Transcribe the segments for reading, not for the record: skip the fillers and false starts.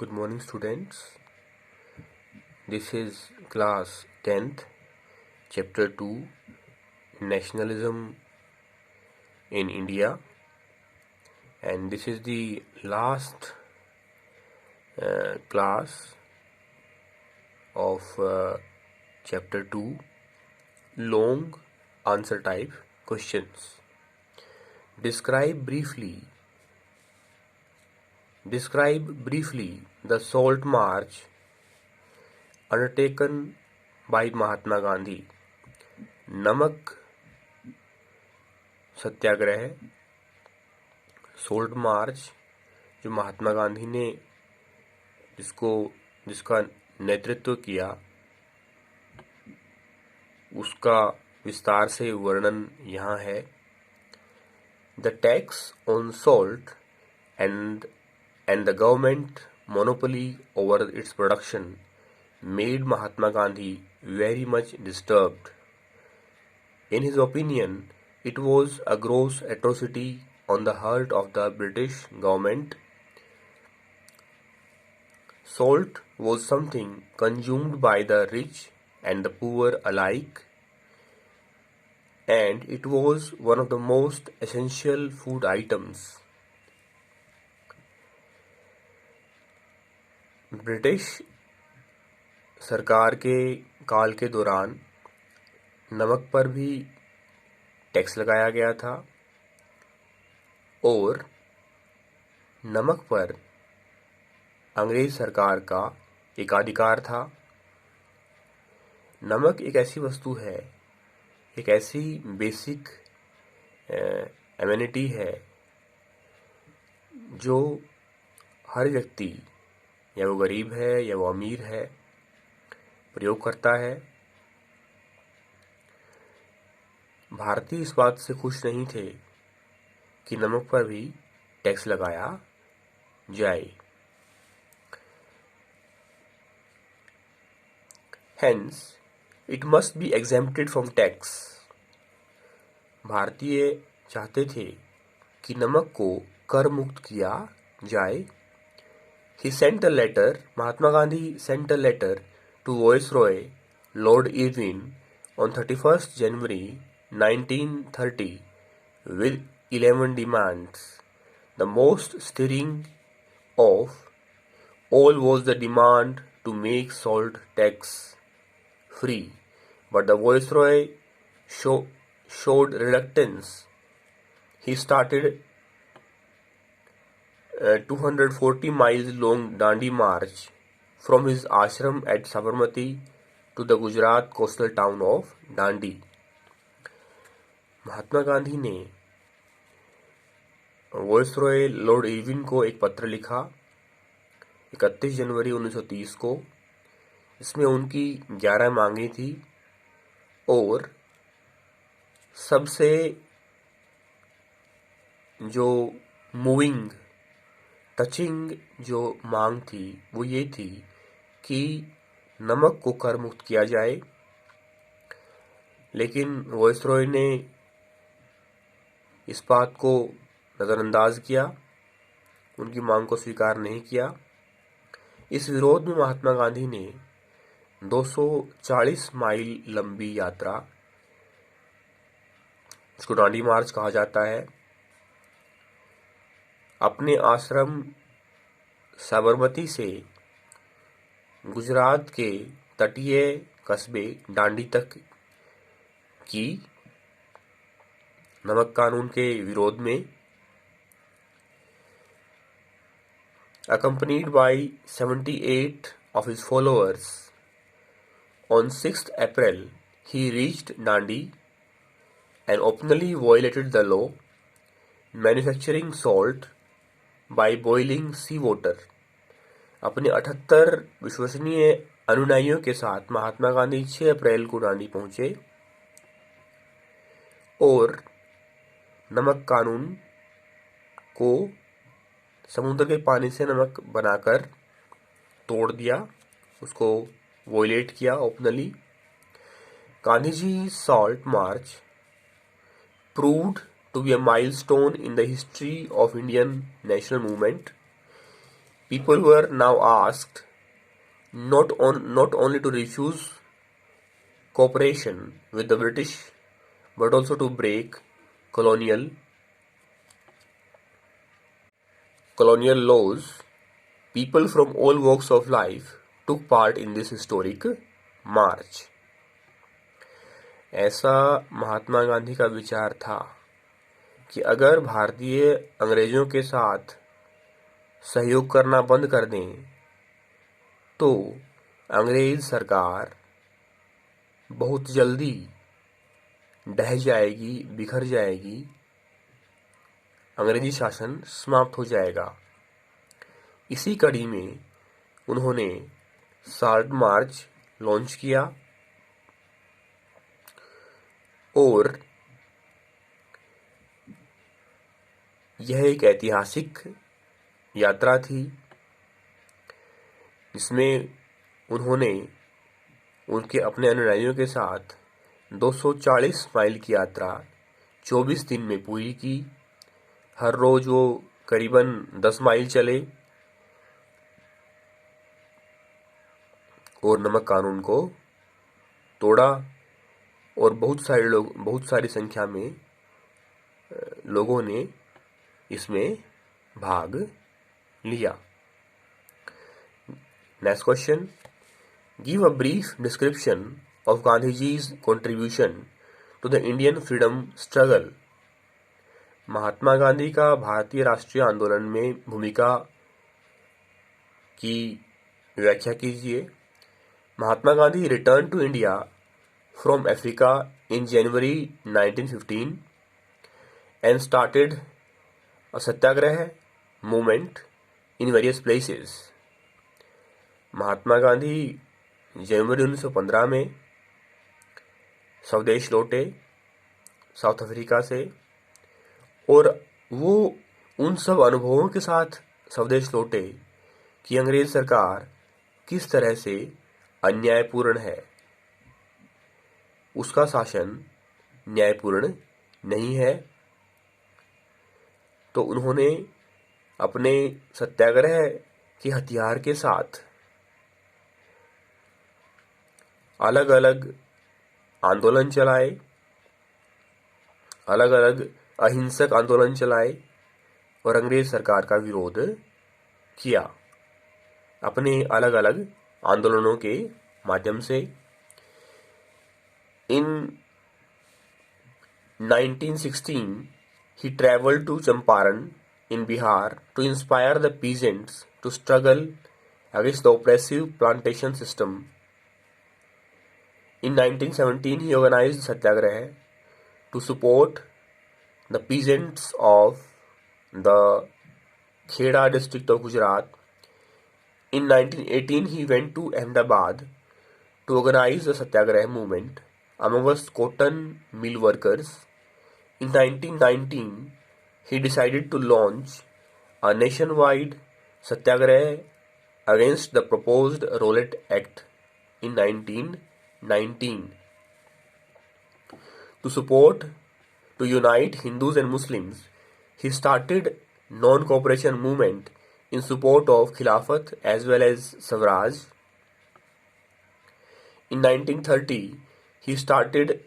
Good morning, students. This is class 10th, chapter 2, Nationalism in India, and this is the last class of chapter 2, long answer type questions. Describe briefly the Salt March undertaken by Mahatma Gandhi. नमक सत्याग्रह, salt मार्च, जो महात्मा गांधी ने जिसका नेतृत्व किया, उसका विस्तार से वर्णन यहाँ है. The tax on salt and the government monopoly over its production made Mahatma Gandhi very much disturbed. In his opinion, it was a gross atrocity on the part of the British government. Salt was something consumed by the rich and the poor alike, and it was one of the most essential food items. British सरकार के काल के दौरान नमक पर भी tax लगाया गया था और नमक पर अंग्रेज सरकार का एकाधिकार था. नमक एक ऐसी वस्तु है, एक ऐसी बेसिक एमिनिटी है जो हर व्यक्ति, या वो गरीब है या वो अमीर है, प्रयोग करता है. भारतीय इस बात से खुश नहीं थे कि नमक पर भी टैक्स लगाया जाए. Hence, it must be exempted from tax. भारतीय चाहते थे कि नमक को कर मुक्त किया जाए. Mahatma Gandhi sent a letter to Viceroy Lord Irwin on 31st January 1930 with 11 demands. The most stirring of all was the demand to make salt tax free, but the Viceroy showed reluctance. He started 240 miles long Dandi march from his ashram at Sabarmati to the Gujarat coastal town of Dandi. Mahatma Gandhi ने viceroy Lord Irwin को एक पत्र लिखा 31 जनवरी 1930 को. इसमें उनकी 11 मांगें थी और सबसे जो मूविंग, टचिंग जो मांग थी वो ये थी कि नमक को कर मुक्त किया जाए. लेकिन वायसरॉय ने इस बात को नज़रअंदाज किया, उनकी मांग को स्वीकार नहीं किया. इस विरोध में महात्मा गांधी ने 240 माइल लंबी यात्रा, इसको डांडी मार्च कहा जाता है, अपने आश्रम साबरमती से गुजरात के तटीय कस्बे डांडी तक की, नमक कानून के विरोध में. Accompanied by 78 of his followers, on 6th April he reached Dandi and openly violated the law, manufacturing salt by boiling sea water. अपने 78 विश्वसनीय अनुयायियों के साथ महात्मा गांधी 6 अप्रैल को डांडी पहुंचे और नमक कानून को समुद्र के पानी से नमक बनाकर तोड़ दिया, उसको वोलेट किया openly. Gandhi ji salt march proved to be a milestone in the history of Indian national movement. People were now asked not only to refuse cooperation with the British but also to break colonial laws. People from all walks of life took part in this historic march. ऐसा महात्मा गांधी का विचार था कि अगर भारतीय अंग्रेजों के साथ सहयोग करना बंद कर दें तो अंग्रेज सरकार बहुत जल्दी ढह जाएगी, बिखर जाएगी, अंग्रेजी शासन समाप्त हो जाएगा। इसी कड़ी में उन्होंने साल्ट मार्च लॉन्च किया और यह एक ऐतिहासिक यात्रा थी जिसमें उन्होंने उनके अपने अनुयायियों के साथ 240 माइल की यात्रा 24 दिन में पूरी की। हर रोज वो करीबन 10 माइल चले और नमक कानून को तोड़ा और बहुत सारी संख्या में लोगों ने इसमें भाग लिया। Next question, give a brief description of Gandhiji contribution to the Indian freedom struggle। Mahatma Gandhi का भारतीय राष्ट्रीय आंदोलन में भूमिका की व्याख्या कीजिए। Mahatma Gandhi return to India from Africa in January 1915 and started a satyagraha movement in various places। Mahatma Gandhi जनवरी 1915 में स्वदेश लौटे साउथ अफ्रीका से और वो उन सब अनुभवों के साथ स्वदेश लौटे कि अंग्रेज सरकार किस तरह से अन्यायपूर्ण है, उसका शासन न्यायपूर्ण नहीं है। तो उन्होंने अपने सत्याग्रह के हथियार के साथ अलग अलग आंदोलन चलाए, अलग अलग अहिंसक आंदोलन चलाए और अंग्रेज सरकार का विरोध किया अपने अलग अलग आंदोलनों के माध्यम से। In 1916, he traveled to Champaran in Bihar to inspire the peasants to struggle against the oppressive plantation system। In 1917, he organized Satyagraha to support the peasants of the Kheda district of Gujarat। In 1918, he went to Ahmedabad to organize the Satyagraha movement amongst cotton mill workers। In 1919, he decided to launch a nationwide Satyagraha against the proposed Rowlatt Act in 1919। To unite Hindus and Muslims, he started non-cooperation movement in support of Khilafat as well as Swaraj। In 1930, he started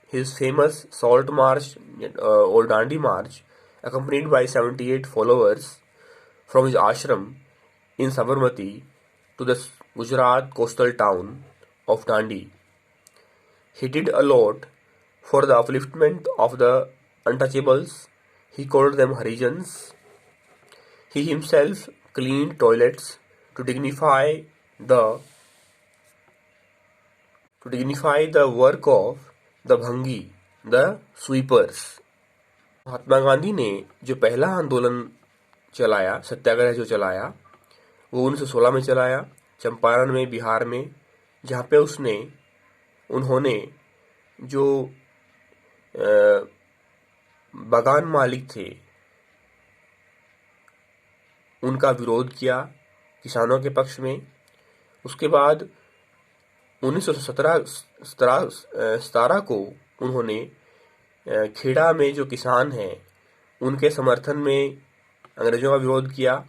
his famous Salt March or Dandi March, accompanied by 78 followers from his ashram in Sabarmati to the Gujarat coastal town of Dandi। He did a lot for the upliftment of the untouchables. He called them Harijans। He himself cleaned toilets to dignify the work of the Bhangi, the sweepers। Mahatma Gandhi ने जो पहला आंदोलन चलाया, सत्याग्रह जो चलाया, वो 1916 में चलाया चंपारण में, बिहार में, जहाँ पे उन्होंने जो बागान मालिक थे उनका विरोध किया किसानों के पक्ष में। उसके बाद 1917 को उन्होंने खेड़ा में जो किसान हैं उनके समर्थन में अंग्रेजों का विरोध किया।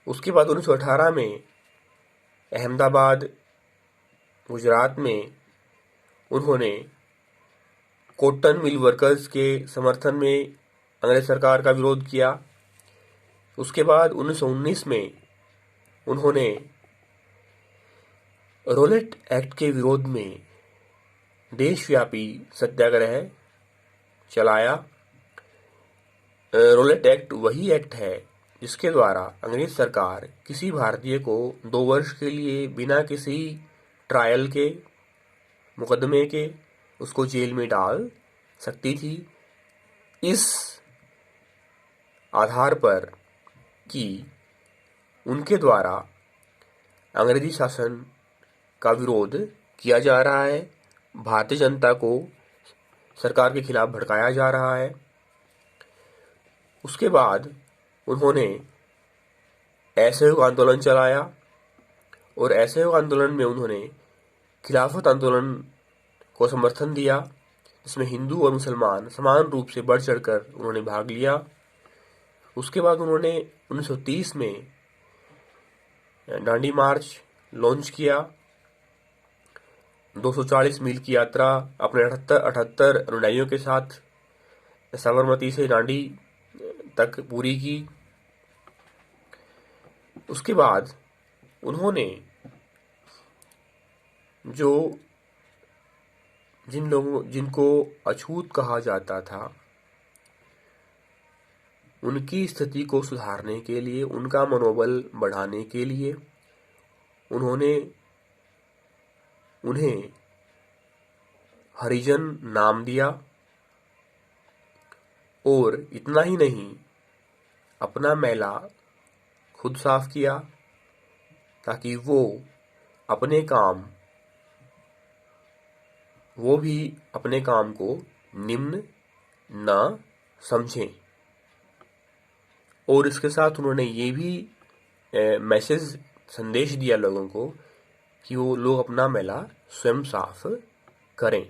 उसके बाद 1918 में अहमदाबाद गुजरात में उन्होंने कॉटन मिल वर्कर्स के समर्थन में अंग्रेज सरकार का विरोध किया। उसके बाद 1919 में उन्होंने रोलेट एक्ट के विरोध में देशव्यापी सत्याग्रह चलाया। रोलेट एक्ट वही एक्ट है जिसके द्वारा अंग्रेज सरकार किसी भारतीय को 2 वर्ष के लिए बिना किसी ट्रायल के, मुकदमे के उसको जेल में डाल सकती थी। इस आधार पर कि उनके द्वारा अंग्रेजी शासन का विरोध किया जा रहा है, भारतीय जनता को सरकार के खिलाफ भड़काया जा रहा है। उसके बाद उन्होंने असहयोग आंदोलन चलाया और असहयोग आंदोलन में उन्होंने खिलाफत आंदोलन को समर्थन दिया, जिसमें हिंदू और मुसलमान समान रूप से बढ़ चढ़कर उन्होंने भाग लिया। उसके बाद उन्होंने 1930 में दांडी मार्च लॉन्च किया। 240 मील की यात्रा अपने 78 अनुयायियों के साथ साबरमती से दांडी तक पूरी की। उसके बाद उन्होंने जिनको अछूत कहा जाता था, उनकी स्थिति को सुधारने के लिए, उनका मनोबल बढ़ाने के लिए उन्होंने उन्हें हरिजन नाम दिया। और इतना ही नहीं, अपना मैला खुद साफ किया ताकि वो भी अपने काम को निम्न न समझें। और इसके साथ उन्होंने ये भी संदेश दिया लोगों को कि वो लोग अपना मैला स्वयं साफ करें।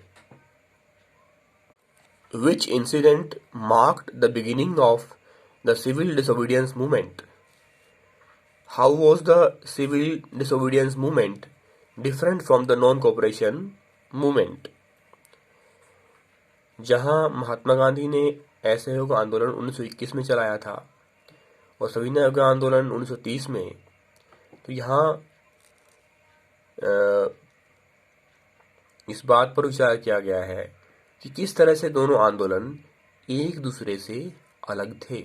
Which incident marked the beginning of the civil disobedience movement? How was the civil disobedience movement different from the non-cooperation movement? जहां महात्मा गांधी ने असहयोग आंदोलन 1921 में चलाया था और सविनय अवज्ञा आंदोलन 1930 में, तो यहाँ इस बात पर विचार किया गया है कि किस तरह से दोनों आंदोलन एक दूसरे से अलग थे।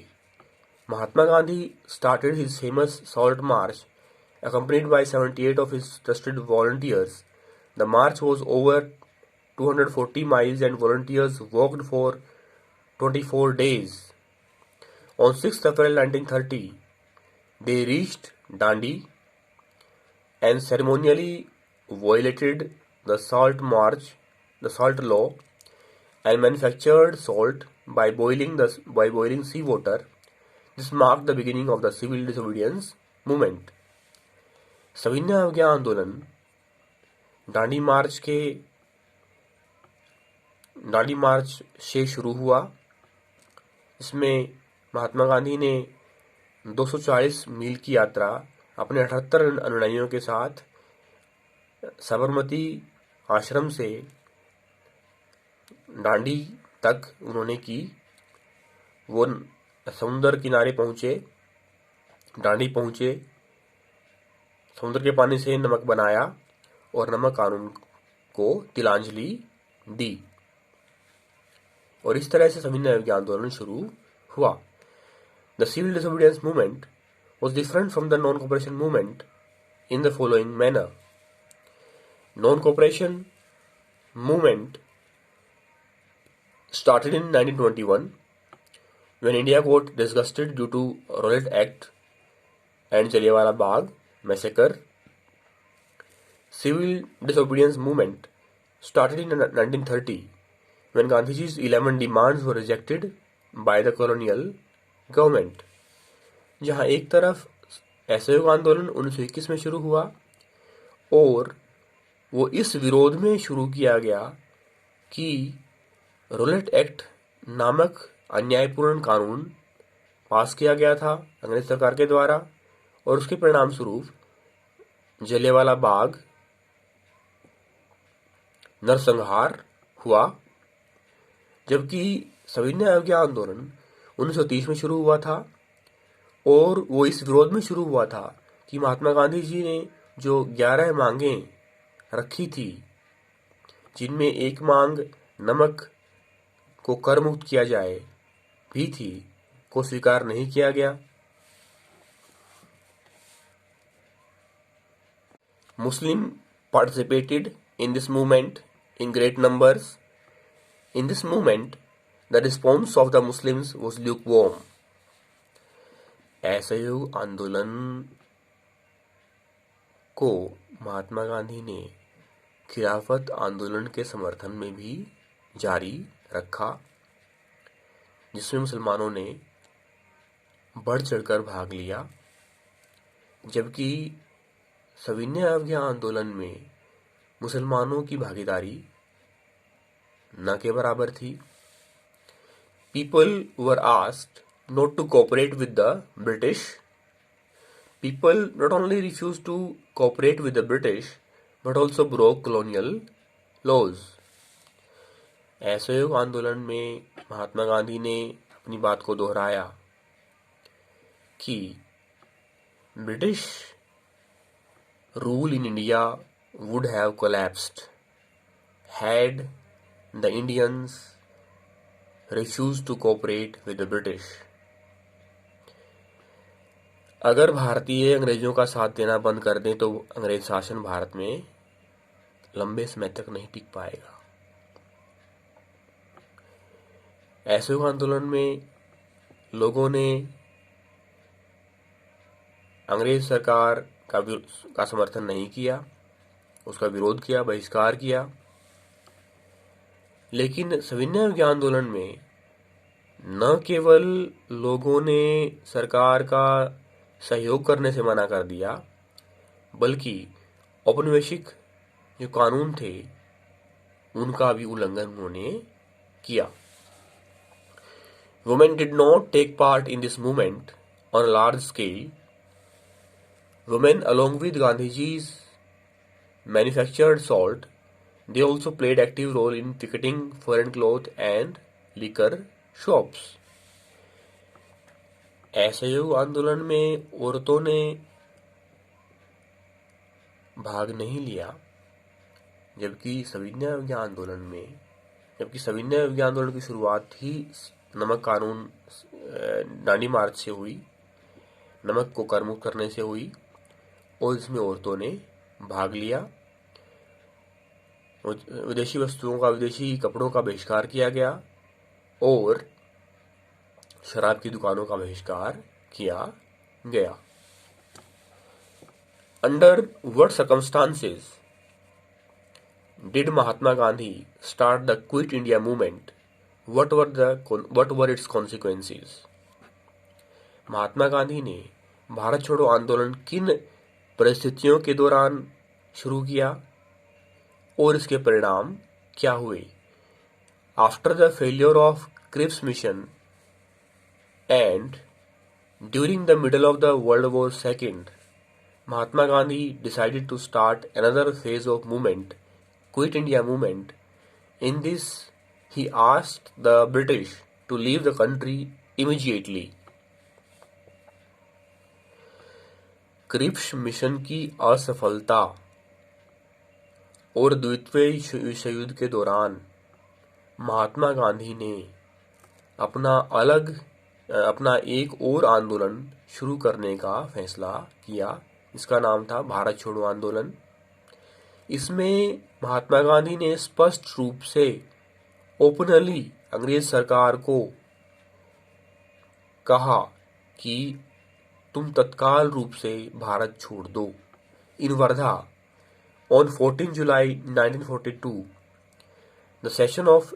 Mahatma Gandhi started his famous salt march accompanied by 78 of his trusted volunteers. The march was over 240 miles and volunteers walked for 24 days. On 6th April 1930, they reached Dandi and ceremonially violated the salt law and manufactured salt by boiling seawater. This marked the beginning of the civil disobedience movement. सविनय अवज्ञा आंदोलन दांडी मार्च से शुरू हुआ। इसमें महात्मा गांधी ने 240 मील की यात्रा अपने 78 अनुयायियों के साथ साबरमती आश्रम से दांडी तक उन्होंने की। वो समुद्र किनारे पहुंचे, दांडी पहुंचे, समुद्र के पानी से नमक बनाया और नमक कानून को तिलांजलि दी। और इस तरह से सविनय अवज्ञा आंदोलन शुरू हुआ। The civil disobedience movement was different from the non-cooperation movement in the following manner. Non-cooperation movement started in 1921 when India got disgusted due to Rowlatt Act and Jallianwala Bagh massacre. Civil disobedience movement started in 1930 when Gandhiji's 11 demands were rejected by the colonial government. जहां एक तरफ असहयोग आंदोलन 1921 में शुरू हुआ और वो इस विरोध में शुरू किया गया कि रोलेट एक्ट नामक अन्यायपूर्ण कानून पास किया गया था अंग्रेज सरकार के द्वारा और उसके परिणाम स्वरूप जलियांवाला बाग नरसंहार हुआ। जबकि सविनय अवज्ञा आंदोलन 1930 में शुरू हुआ था और वो इस विरोध में शुरू हुआ था कि महात्मा गांधी जी ने जो 11 मांगें रखी थी, जिनमें एक मांग नमक को कर मुक्त किया जाए भी थी, को स्वीकार नहीं किया गया। मुस्लिम participated in this movement in great numbers. In this movement, the response of the Muslims was lukewarm. असहयोग आंदोलन को महात्मा गांधी ने खिलाफत आंदोलन के समर्थन में भी जारी रखा, जिसमें मुसलमानों ने बढ़ चढ़कर भाग लिया। जबकि सविनय अवज्ञा आंदोलन में मुसलमानों की भागीदारी न के बराबर थी। People were asked not to cooperate with the British. People not only refused to cooperate with the British, but also broke colonial laws. असहयोग आंदोलन में महात्मा गांधी ने अपनी बात को दोहराया कि British rule in India would have collapsed had the Indians refused to cooperate with the British. अगर भारतीय अंग्रेजों का साथ देना बंद कर दें तो अंग्रेज शासन भारत में लंबे समय तक नहीं टिक पाएगा। असहयोग आंदोलन में लोगों ने अंग्रेज सरकार का समर्थन नहीं किया, उसका विरोध किया, बहिष्कार किया। लेकिन सविनय अवज्ञा आंदोलन में न केवल लोगों ने सरकार का सहयोग करने से मना कर दिया, बल्कि औपनिवेशिक जो कानून थे उनका भी उल्लंघन उन्होंने किया। Women did not take part in this movement on a large scale. Women, along with Gandhiji's manufactured salt, they also played active role in picketing foreign cloth and liquor shops. असहयोग आंदोलन में औरतों ने भाग नहीं लिया, जबकि सविनय अवज्ञा आंदोलन की शुरुआत ही नमक कानून डांडी मार्च से हुई, नमक को कर मुक्त करने से हुई और इसमें औरतों ने भाग लिया। विदेशी वस्तुओं का, विदेशी कपड़ों का बहिष्कार किया गया और शराब की दुकानों का बहिष्कार किया गया। Under what circumstances did Mahatma Gandhi start the Quit India movement? What were its consequences? Mahatma Gandhi ने भारत छोड़ो आंदोलन किन परिस्थितियों के दौरान शुरू किया और इसके परिणाम क्या हुए? After the failure of Cripps mission and during the middle of the World War II, Mahatma Gandhi decided to start another phase of movement, Quit India movement. In this, he asked the British to leave the country immediately. Cripps mission की असफलता और द्वितीय विश्व युद्ध के दौरान महात्मा गांधी ने अपना एक और आंदोलन शुरू करने का फैसला किया। इसका नाम था भारत छोड़ो आंदोलन। इसमें महात्मा गांधी ने स्पष्ट रूप से ओपनली अंग्रेज सरकार को कहा कि तुम तत्काल रूप से भारत छोड़ दो। इन Wardha on 14 July 1942, the session of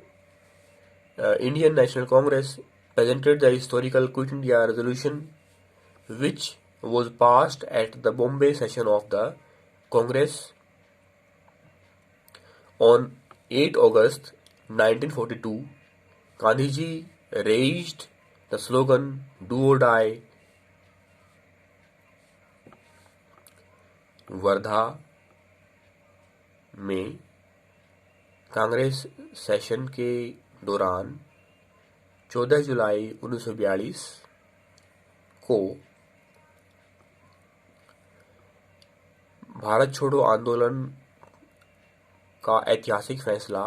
Indian National Congress presented the historical Quit India resolution, which was passed at the Bombay session of the Congress on 8 August 1942. Gandhiji raised the slogan "Do or Die." Wardha में Congress session के दौरान 14 जुलाई 1942 को भारत छोड़ो आंदोलन का ऐतिहासिक फैसला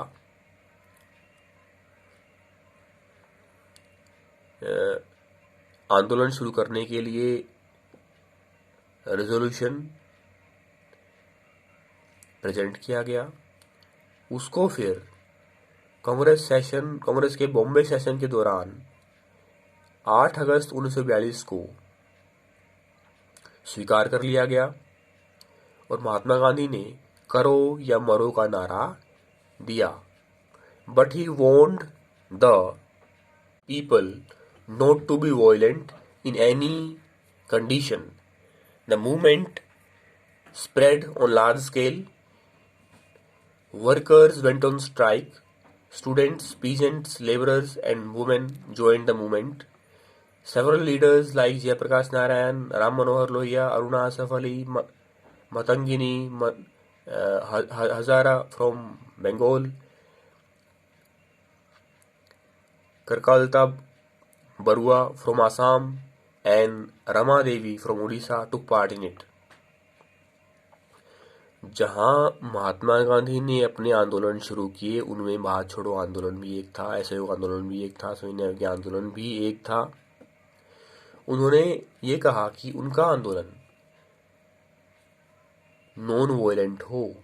आंदोलन शुरू करने के लिए रेजोल्यूशन प्रेजेंट किया गया। उसको फिर कांग्रेस के बॉम्बे सेशन के दौरान 8 अगस्त 1942 को स्वीकार कर लिया गया और महात्मा गांधी ने करो या मरो का नारा दिया। But he warned the people not to be violent in any condition. The movement spread on large scale. Workers went on strike. Students, peasants, laborers and women joined the movement. Several leaders like Jayaprakash Narayan, Ram Manohar Lohia, Aruna Asaf Ali, Matangini, Hazara from Bengal, Karkalta Barua from Assam and Rama Devi from Odisha took part in it. जहां महात्मा गांधी ने अपने आंदोलन शुरू किए उनमें भारत छोड़ो आंदोलन भी एक था, असहयोग आंदोलन भी एक था, सविनय आंदोलन भी एक था। उन्होंने ये कहा कि उनका आंदोलन नॉन वायलेंट हो।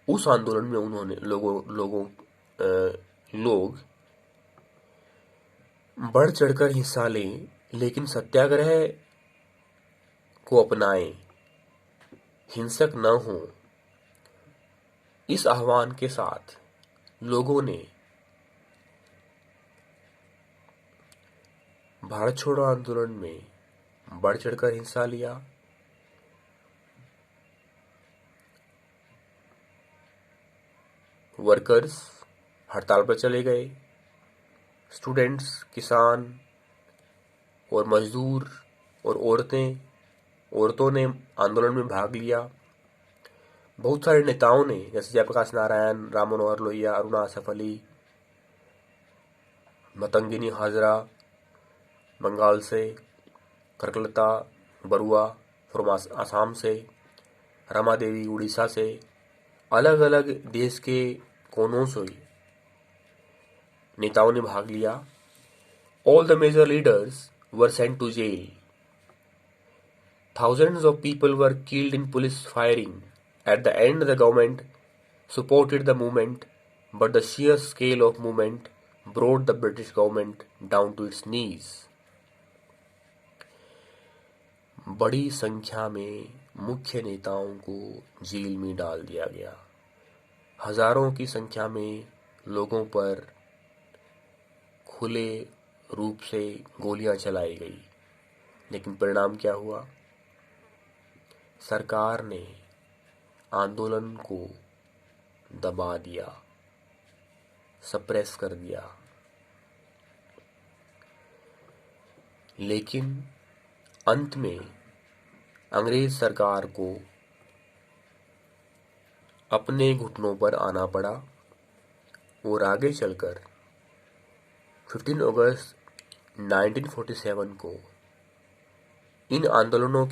उस आंदोलन में उन्होंने लोग बढ़ चढ़कर हिस्सा लें, लेकिन सत्याग्रह को अपनाएं, हिंसक न हो। इस आह्वान के साथ लोगों ने भारत छोड़ो आंदोलन में बढ़ चढ़कर हिस्सा लिया। वर्कर्स हड़ताल पर चले गए, स्टूडेंट्स, किसान और मजदूर और औरतों ने आंदोलन में भाग लिया। बहुत सारे नेताओं ने, जैसे जयप्रकाश नारायण, राम मनोहर लोहिया, अरुणा आसफ अली, मतंगिनी हाजरा बंगाल से, करकलता बरुआ फ्रॉम आसाम से, रमा देवी उड़ीसा से, अलग अलग देश के कोनों से नेताओं ने भाग लिया। All the major leaders were sent to jail. Thousands of people were killed in police firing. At the end, the government supported the movement, but the sheer scale of movement brought the British government down to its knees. बड़ी संख्या में मुख्य नेताओं को jail में डाल दिया गया। हजारों की संख्या में लोगों पर खुले रूप से गोलियां चलाई गई, लेकिन परिणाम क्या हुआ? सरकार ने आंदोलन को दबा दिया, सप्रेस कर दिया। लेकिन अंत में अंग्रेज सरकार को अपने घुटनों पर आना पड़ा और आगे चलकर 15 अगस्त 1947 को इन आंदोलनों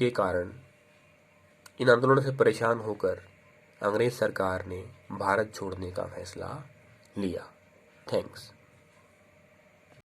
से परेशान होकर अंग्रेज सरकार ने भारत छोड़ने का फैसला लिया। थैंक्स।